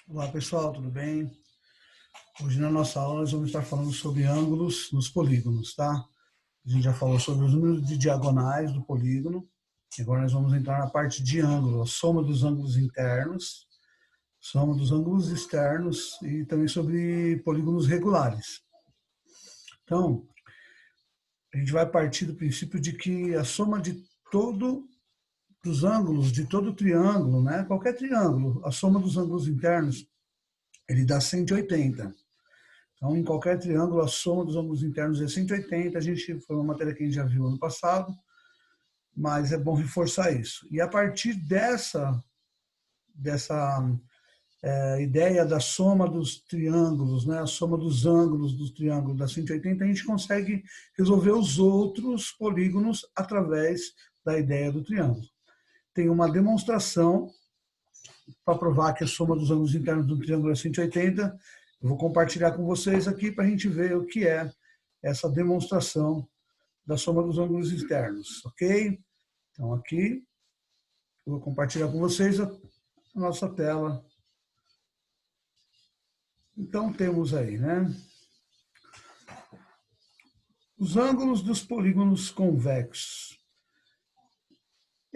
Olá pessoal, tudo bem? Hoje na nossa aula nós vamos estar falando sobre ângulos nos polígonos, tá? A gente já falou sobre os números de diagonais do polígono, e agora nós vamos entrar na parte de ângulo, a soma dos ângulos internos, soma dos ângulos externos e também sobre polígonos regulares. Então, a gente vai partir do princípio de que a soma de todo dos ângulos de todo triângulo, né? Qualquer triângulo, a soma dos ângulos internos, ele dá 180. Então, em qualquer triângulo, a soma dos ângulos internos é 180. Foi uma matéria que a gente já viu ano passado, mas é bom reforçar isso. E a partir dessa ideia da soma dos triângulos, né, a soma dos ângulos dos triângulos da 180, a gente consegue resolver os outros polígonos através da ideia do triângulo. Tem uma demonstração para provar que a soma dos ângulos internos do triângulo é 180. Eu vou compartilhar com vocês aqui para a gente ver o que é essa demonstração da soma dos ângulos externos, ok? Então aqui, eu vou compartilhar com vocês a nossa tela. Então temos aí, né? Os ângulos dos polígonos convexos.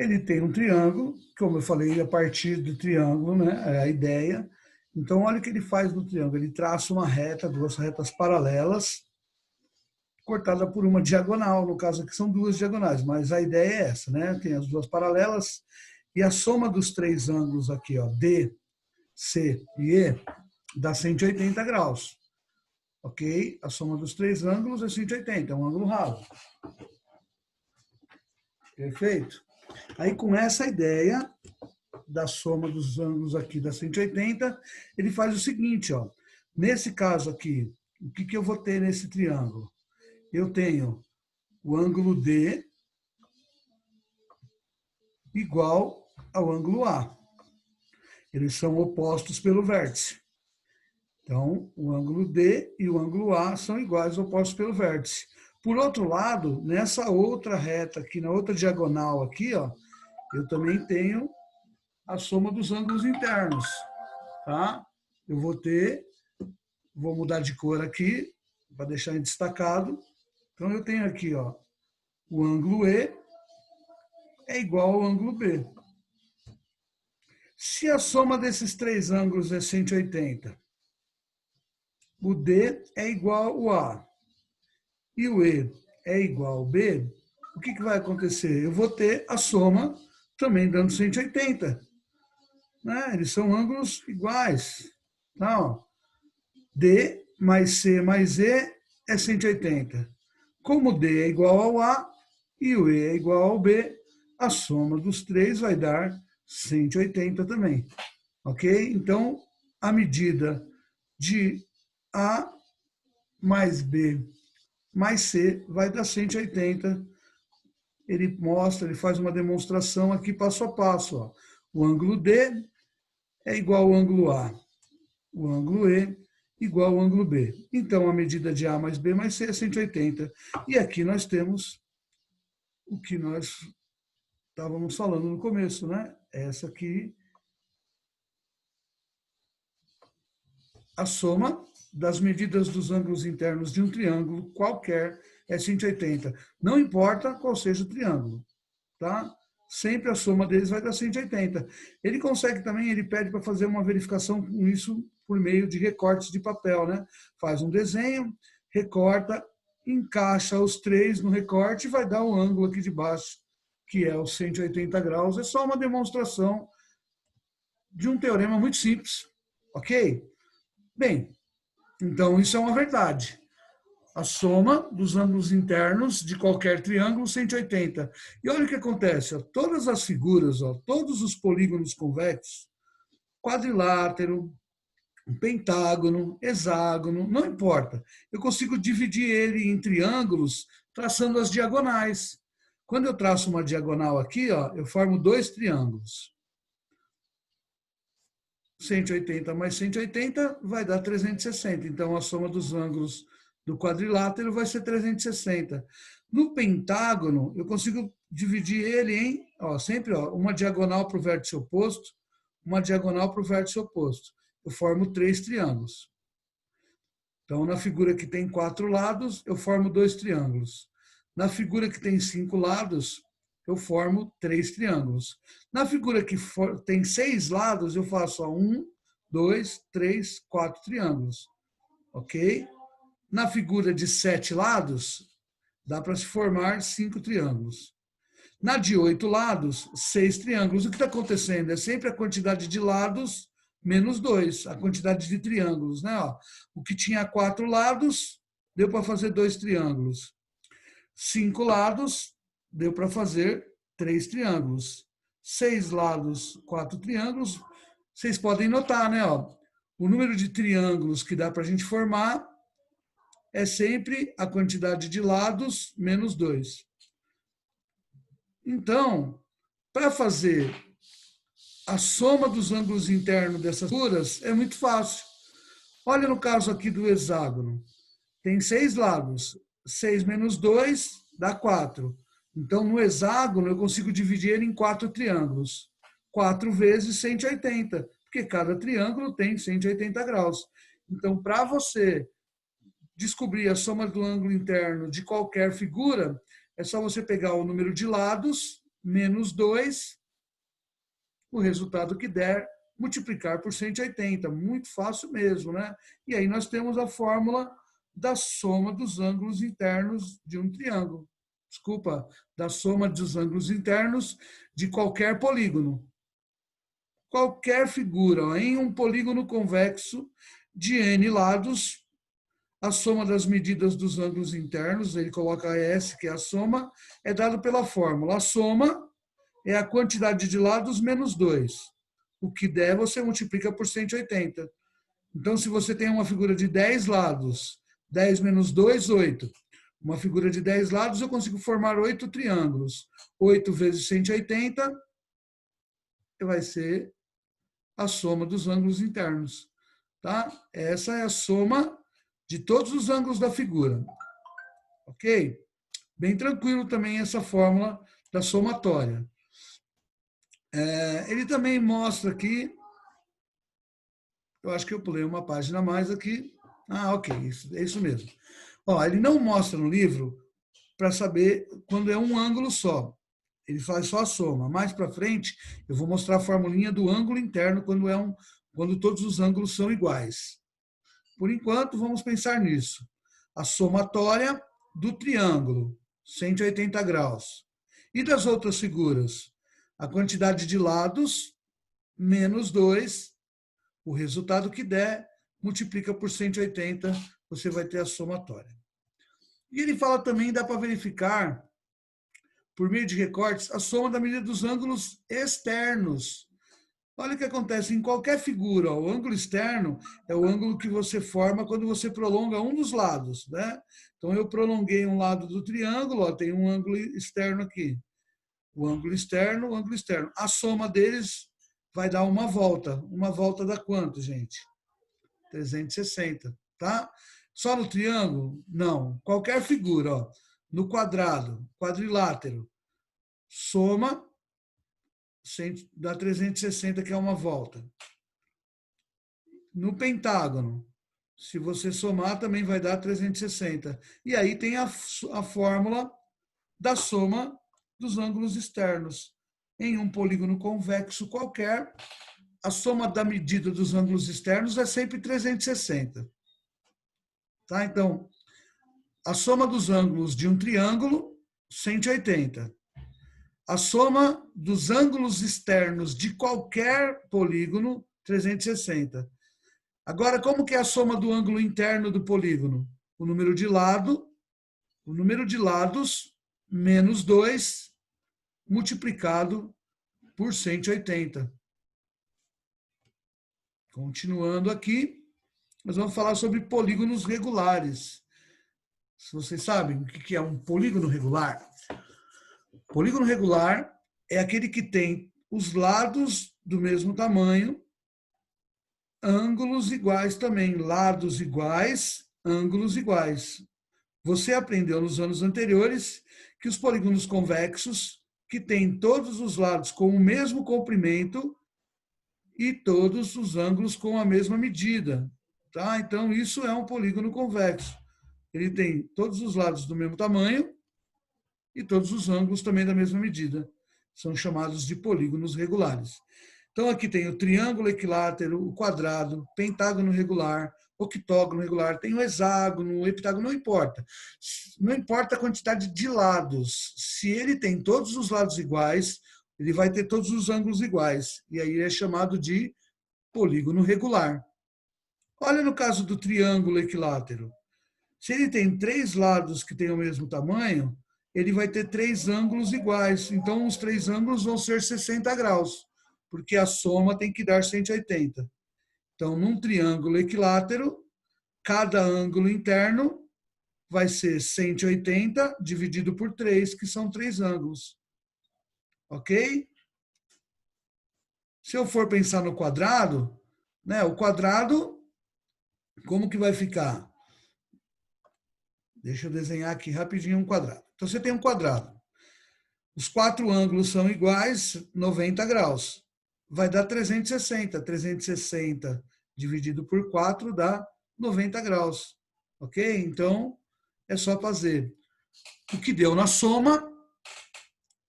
Ele tem um triângulo, como eu falei, a partir do triângulo, né? É a ideia. Então, olha o que ele faz no triângulo. Ele traça uma reta, duas retas paralelas, cortada por uma diagonal. No caso aqui são duas diagonais, mas a ideia é essa, né? Tem as duas paralelas e a soma dos três ângulos aqui, ó, D, C e E, dá 180 graus. Ok? A soma dos três ângulos é 180, é um ângulo ralo. Perfeito? Aí, com essa ideia da soma dos ângulos aqui da 180, ele faz o seguinte, ó. Nesse caso aqui, o que eu vou ter nesse triângulo? Eu tenho o ângulo D igual ao ângulo A. Eles são opostos pelo vértice. Então, o ângulo D e o ângulo A são iguais, opostos pelo vértice. Por outro lado, nessa outra reta aqui, na outra diagonal aqui, ó, eu também tenho a soma dos ângulos internos, tá? Eu vou mudar de cor aqui, para deixar em destacado. Então, eu tenho aqui, ó, o ângulo E é igual ao ângulo B. Se a soma desses três ângulos é 180, o D é igual ao A e o E é igual ao B, o que vai acontecer? Eu vou ter a soma também dando 180. Né? Eles são ângulos iguais. Então, D mais C mais E é 180. Como D é igual ao A e o E é igual ao B, a soma dos três vai dar 180 também. Ok? Então, a medida de A mais B mais C vai dar 180. Ele mostra, ele faz uma demonstração aqui passo a passo. Ó. O ângulo D é igual ao ângulo A. O ângulo E igual ao ângulo B. Então, a medida de A mais B mais C é 180. E aqui nós temos o que nós estávamos falando no começo, né? Essa aqui, a soma das medidas dos ângulos internos de um triângulo qualquer é 180. Não importa qual seja o triângulo, tá? Sempre a soma deles vai dar 180. Ele consegue também, ele pede para fazer uma verificação com isso por meio de recortes de papel, né? Faz um desenho, recorta, encaixa os três no recorte e vai dar o ângulo aqui de baixo, que é os 180 graus. É só uma demonstração de um teorema muito simples, ok? Bem, então isso é uma verdade. A soma dos ângulos internos de qualquer triângulo, 180. E olha o que acontece, ó, todas as figuras, ó, todos os polígonos convexos, quadrilátero, pentágono, hexágono, não importa. Eu consigo dividir ele em triângulos traçando as diagonais. Quando eu traço uma diagonal aqui, ó, eu formo dois triângulos. 180 mais 180 vai dar 360. Então, a soma dos ângulos do quadrilátero vai ser 360. No pentágono, eu consigo dividir ele em, ó, sempre ó, uma diagonal para o vértice oposto, uma diagonal para o vértice oposto. eu formo 3 triângulos. Então, na figura que tem 4 lados, eu formo 2 triângulos. Na figura que tem 5 lados, eu formo 3 triângulos. Na figura que tem 6 lados, eu faço 1, 2, 3, 4 triângulos. Ok? Na figura de 7 lados, dá para se formar 5 triângulos. Na de 8 lados, 6 triângulos. O que está acontecendo? É sempre a quantidade de lados menos 2, a quantidade de triângulos. Né? O que tinha 4 lados, deu para fazer 2 triângulos. 5 lados, deu para fazer 3 triângulos. 6 lados, 4 triângulos. Vocês podem notar, né? O número de triângulos que dá para a gente formar é sempre a quantidade de lados menos 2. Então, para fazer a soma dos ângulos internos dessas figuras, é muito fácil. Olha no caso aqui do hexágono. Tem 6 lados. 6 menos 2 dá 4. Então, no hexágono, eu consigo dividir ele em 4 triângulos. 4 vezes 180, porque cada triângulo tem 180 graus. Então, para você descobrir a soma do ângulo interno de qualquer figura, é só você pegar o número de lados, menos 2, o resultado que der, multiplicar por 180. Muito fácil mesmo, né? E aí nós temos a fórmula da soma dos ângulos internos de um triângulo. Desculpa, da soma dos ângulos internos de qualquer polígono. Qualquer figura, em um polígono convexo de n lados, a soma das medidas dos ângulos internos, ele coloca S, que é a soma, é dado pela fórmula. A soma é a quantidade de lados menos 2. O que der, você multiplica por 180. Então, se você tem uma figura de 10 lados, 10 menos 2, 8. Uma figura de 10 lados, eu consigo formar 8 triângulos. 8 vezes 180 vai ser a soma dos ângulos internos. Tá? Essa é a soma de todos os ângulos da figura. Ok? Bem tranquilo também essa fórmula da somatória. Ele também mostra aqui, eu acho que eu pulei uma página a mais aqui. Ok, é isso mesmo. Ele não mostra no livro para saber quando é um ângulo só. Ele faz só a soma. Mais para frente, eu vou mostrar a formulinha do ângulo interno quando todos os ângulos são iguais. Por enquanto, vamos pensar nisso. A somatória do triângulo, 180 graus. E das outras figuras? A quantidade de lados, menos 2. O resultado que der, multiplica por 180, você vai ter a somatória. E ele fala também, dá para verificar, por meio de recortes, a soma da medida dos ângulos externos. Olha o que acontece em qualquer figura. O ângulo externo é o ângulo que você forma quando você prolonga um dos lados. Né? Então, eu prolonguei um lado do triângulo, tem um ângulo externo aqui. O ângulo externo, o ângulo externo. A soma deles vai dar uma volta. Uma volta dá quanto, gente? 360, tá? Só no triângulo? Não. Qualquer figura, no quadrado, quadrilátero, soma, dá 360, que é uma volta. No pentágono, se você somar, também vai dar 360. E aí tem a fórmula da soma dos ângulos externos. Em um polígono convexo qualquer, a soma da medida dos ângulos externos é sempre 360. Tá? Então, a soma dos ângulos de um triângulo, 180. A soma dos ângulos externos de qualquer polígono, 360. Agora, como que é a soma do ângulo interno do polígono? O número de lados menos 2 multiplicado por 180. Continuando aqui, nós vamos falar sobre polígonos regulares. Se vocês sabem o que é um polígono regular, polígono regular é aquele que tem os lados do mesmo tamanho, ângulos iguais também, lados iguais, ângulos iguais. Você aprendeu nos anos anteriores que os polígonos convexos, que têm todos os lados com o mesmo comprimento e todos os ângulos com a mesma medida. Tá? Então, isso é um polígono convexo. Ele tem todos os lados do mesmo tamanho e todos os ângulos também da mesma medida. São chamados de polígonos regulares. Então, aqui tem o triângulo equilátero, o quadrado, pentágono regular, octógono regular, tem o hexágono, o heptágono, não importa. Não importa a quantidade de lados. Se ele tem todos os lados iguais, ele vai ter todos os ângulos iguais. E aí é chamado de polígono regular. Olha no caso do triângulo equilátero. Se ele tem 3 lados que têm o mesmo tamanho, ele vai ter 3 ângulos iguais. Então, os 3 ângulos vão ser 60 graus, porque a soma tem que dar 180. Então, num triângulo equilátero, cada ângulo interno vai ser 180 dividido por 3, que são 3 ângulos. Ok? Se eu for pensar no quadrado, né, o quadrado, como que vai ficar? Deixa eu desenhar aqui rapidinho um quadrado. Então, você tem um quadrado. Os 4 ângulos são iguais, 90 graus. Vai dar 360. 360 dividido por 4 dá 90 graus. Ok? Então, é só fazer o que deu na soma.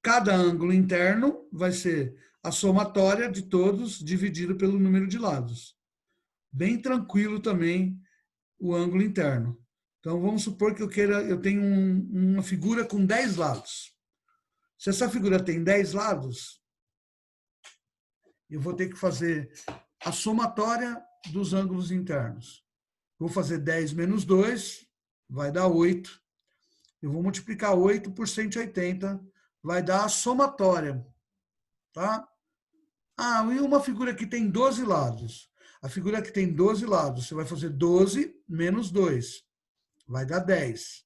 Cada ângulo interno vai ser a somatória de todos dividido pelo número de lados. Bem tranquilo também o ângulo interno. Então, vamos supor que eu tenho uma figura com 10 lados. Se essa figura tem 10 lados, eu vou ter que fazer a somatória dos ângulos internos. Vou fazer 10 menos 2, vai dar 8. Eu vou multiplicar 8 por 180, vai dar a somatória. Tá? Ah, e uma figura que tem 12 lados. A figura que tem 12 lados, você vai fazer 12 menos 2, vai dar 10.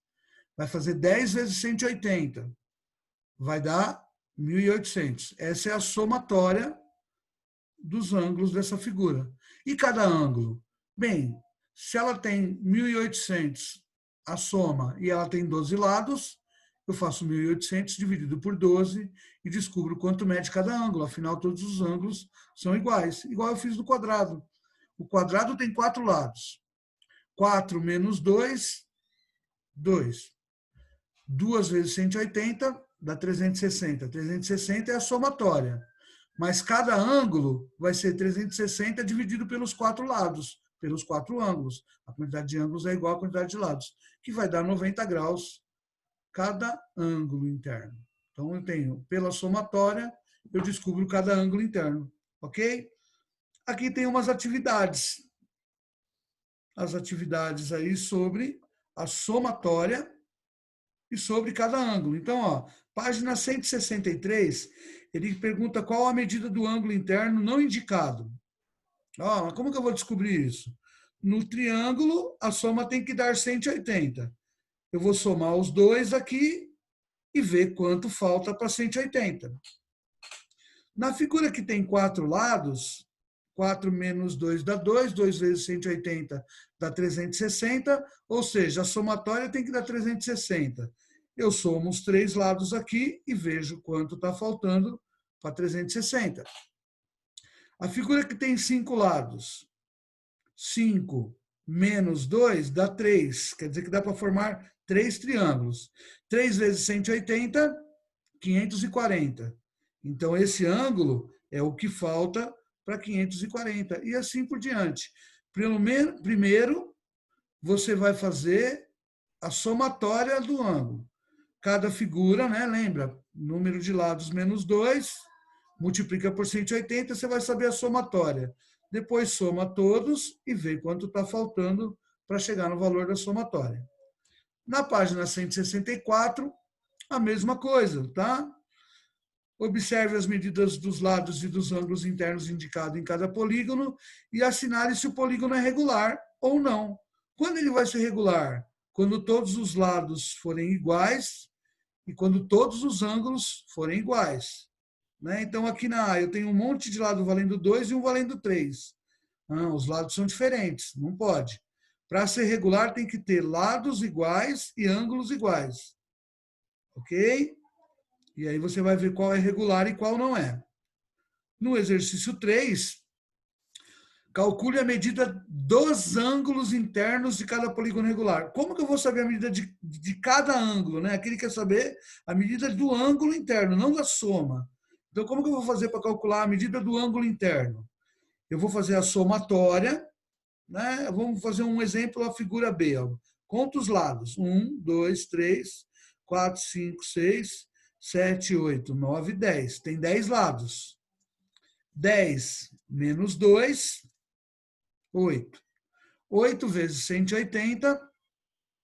Vai fazer 10 vezes 180, vai dar 1.800. Essa é a somatória dos ângulos dessa figura. E cada ângulo? Bem, se ela tem 1.800 a soma e ela tem 12 lados, eu faço 1.800 dividido por 12 e descubro quanto mede cada ângulo. Afinal, todos os ângulos são iguais. Igual eu fiz no quadrado. O quadrado tem 4 lados. 4 menos 2, 2. 2 vezes 180 dá 360. 360 é a somatória. Mas cada ângulo vai ser 360 dividido pelos 4 lados, pelos 4 ângulos. A quantidade de ângulos é igual à quantidade de lados, que vai dar 90 graus cada ângulo interno. Então, eu tenho, pela somatória, eu descubro cada ângulo interno. Ok? Aqui tem umas atividades. As atividades aí sobre a somatória e sobre cada ângulo. Então, ó, página 163, ele pergunta qual a medida do ângulo interno não indicado. Ó, como que eu vou descobrir isso? No triângulo, a soma tem que dar 180. Eu vou somar os dois aqui e ver quanto falta para 180. Na figura que tem 4 lados, 4 menos 2 dá 2, 2 vezes 180 dá 360, ou seja, a somatória tem que dar 360. Eu somo os 3 lados aqui e vejo quanto está faltando para 360. A figura que tem 5 lados, 5 menos 2 dá 3, quer dizer que dá para formar 3 triângulos. 3 vezes 180, 540. Então, esse ângulo é o que falta para 540, e assim por diante. Primeiro, você vai fazer a somatória do ângulo. Cada figura, né, lembra, número de lados menos 2, multiplica por 180, você vai saber a somatória. Depois soma todos e vê quanto está faltando para chegar no valor da somatória. Na página 164, a mesma coisa, tá? Observe as medidas dos lados e dos ângulos internos indicados em cada polígono e assinale se o polígono é regular ou não. Quando ele vai ser regular? Quando todos os lados forem iguais e quando todos os ângulos forem iguais. Né? Então, aqui na A, eu tenho um monte de lado valendo 2 e um valendo 3. Os lados são diferentes, não pode. Para ser regular, tem que ter lados iguais e ângulos iguais. Ok? E aí você vai ver qual é regular e qual não é. No exercício 3, Calcule a medida dos ângulos internos de cada polígono regular. Como que eu vou saber a medida de cada ângulo, né? Aqui ele quer saber a medida do ângulo interno, não da soma. Então, como que eu vou fazer para calcular a medida do ângulo interno? Eu vou fazer a somatória, né? Vamos fazer um exemplo, a figura B. Ó. Conta os lados. 1, 2, 3, 4, 5, 6, 7, 8, 9, 10. Tem 10 lados. 10 menos 2, 8. 8 vezes 180,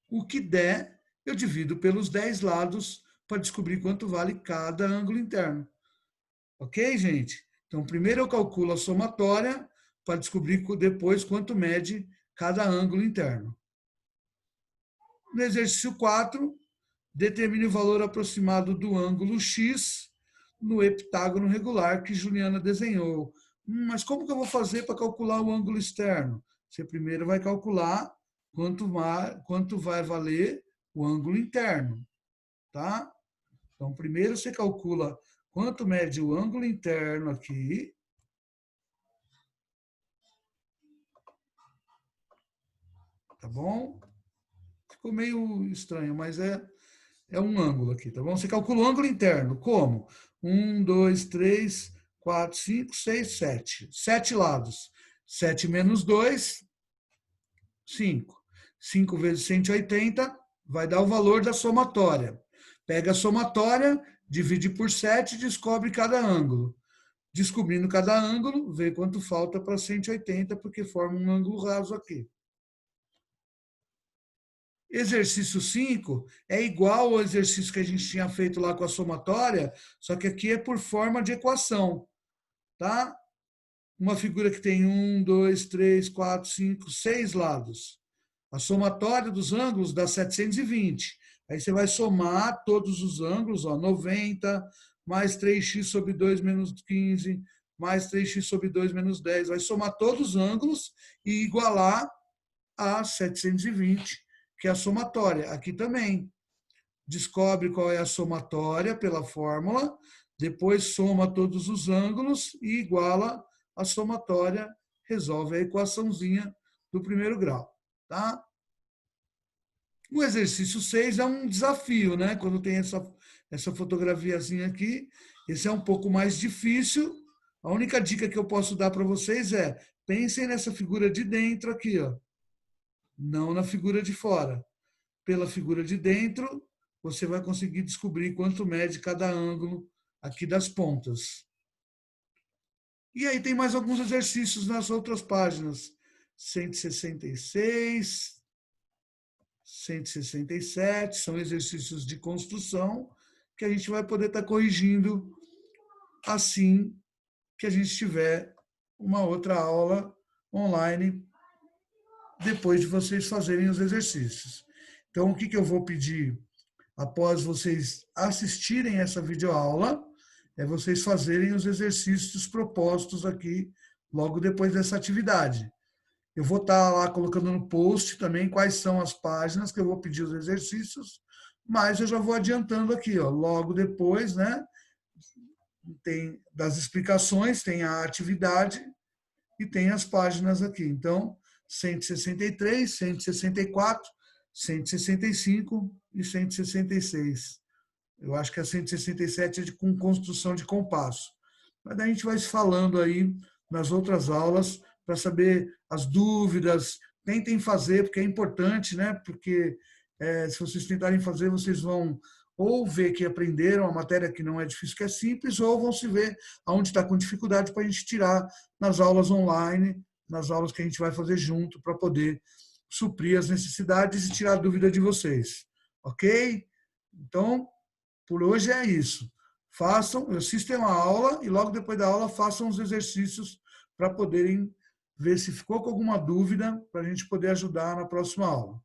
o que der, eu divido pelos 10 lados para descobrir quanto vale cada ângulo interno. Ok, gente? Então, primeiro eu calculo a somatória para descobrir depois quanto mede cada ângulo interno. No exercício 4, determine o valor aproximado do ângulo X no heptágono regular que Juliana desenhou. Mas como que eu vou fazer para calcular o ângulo externo? Você primeiro vai calcular quanto vai valer o ângulo interno, tá? Então, primeiro você calcula quanto mede o ângulo interno aqui. Tá bom? Ficou meio estranho, mas é um ângulo aqui, tá bom? Você calcula o ângulo interno. Como? 1, 2, 3, 4, 5, 6, 7. 7 lados. 7 menos 2, 5. 5 vezes 180 vai dar o valor da somatória. Pega a somatória, divide por 7 e descobre cada ângulo. Descobrindo cada ângulo, vê quanto falta para 180, porque forma um ângulo raso aqui. Exercício 5 é igual ao exercício que a gente tinha feito lá com a somatória, só que aqui é por forma de equação, tá? Uma figura que tem 1, 2, 3, 4, 5, 6 lados. A somatória dos ângulos dá 720. Aí você vai somar todos os ângulos, ó, 90, mais 3x sobre 2 menos 15, mais 3x sobre 2 menos 10. Vai somar todos os ângulos e igualar a 720, que é a somatória. Aqui também. Descobre qual é a somatória pela fórmula, depois soma todos os ângulos e iguala a somatória, resolve a equaçãozinha do primeiro grau. Tá? O exercício 6 é um desafio, né? Quando tem essa fotografiazinha aqui, esse é um pouco mais difícil. A única dica que eu posso dar para vocês é, pensem nessa figura de dentro aqui, ó, não na figura de fora. Pela figura de dentro, você vai conseguir descobrir quanto mede cada ângulo aqui das pontas. E aí tem mais alguns exercícios nas outras páginas. 166, 167, são exercícios de construção que a gente vai poder estar corrigindo assim que a gente tiver uma outra aula online depois de vocês fazerem os exercícios. Então, o que eu vou pedir após vocês assistirem essa videoaula é vocês fazerem os exercícios propostos aqui logo depois dessa atividade. Eu vou estar lá colocando no post também quais são as páginas que eu vou pedir os exercícios, mas eu já vou adiantando aqui, ó, logo depois, né? Tem das explicações, tem a atividade e tem as páginas aqui. Então, 163, 164, 165 e 166. Eu acho que a 167 é com construção de compasso. Mas daí a gente vai se falando aí nas outras aulas para saber as dúvidas. Tentem fazer, porque é importante, né? Porque se vocês tentarem fazer, vocês vão ou ver que aprenderam a matéria que não é difícil, que é simples, ou vão se ver aonde está com dificuldade para a gente tirar nas aulas online, nas aulas que a gente vai fazer junto, para poder suprir as necessidades e tirar a dúvida de vocês. Ok? Então, por hoje é isso. Façam, assistam a aula e logo depois da aula façam os exercícios para poderem ver se ficou com alguma dúvida para a gente poder ajudar na próxima aula.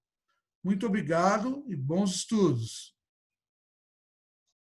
Muito obrigado e bons estudos.